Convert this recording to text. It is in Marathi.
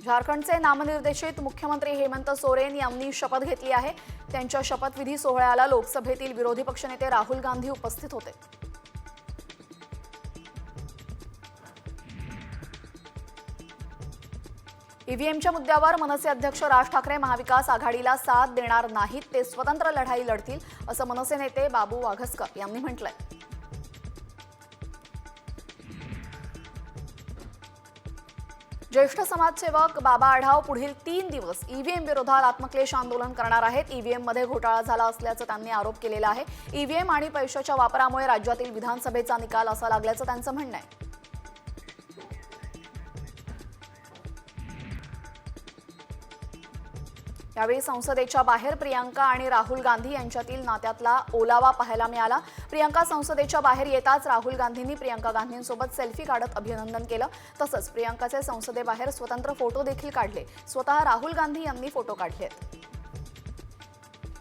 झारखंडचे नामनिर्देशित मुख्यमंत्री हेमंत सोरेन यांनी शपथ घेतली आहे। त्यांच्या शपथविधी सोहळ्याला लोकसभेतील विरोधी पक्षनेते राहुल गांधी उपस्थित होते। ईव्हीएमच्या मुद्द्यावर मनसे अध्यक्ष राज ठाकरे महाविकास आघाडीला साथ देणार नाहीत, ते स्वतंत्र लढाई लढतील असं मनसे नेते बाबू वाघस्कर यांनी म्हटलंय। ज्येष्ठ समाजसेवक बाबा आढाव पुढील 3 दिवस ईव्हीएम विरोधात आत्मक्लेश आंदोलन करणार आहेत। ईव्हीएम मध्ये घोटाळा झाला असल्याचं त्यांनी आरोप केलेला आहे। ईव्हीएम आणि पैशाच्या वापरामुळे राज्यातील विधानसभेचा निकाल असा लागल्याचं त्यांचं म्हणणं आहे। यावेळी संसदेच्या बाहेर प्रियंका आणि राहुल गांधी यांच्यातील नात्यातला ओलावा पाहायला मिळाला। प्रियंका संसदेच्या बाहेर येताच राहुल गांधींनी प्रियंका गांधींसोबत सेल्फी काढत अभिनंदन केलं। तसंच प्रियंकाचे संसदेबाहेर स्वतंत्र फोटो देखील काढले। स्वतः राहुल गांधी यांनी फोटो काढलेत।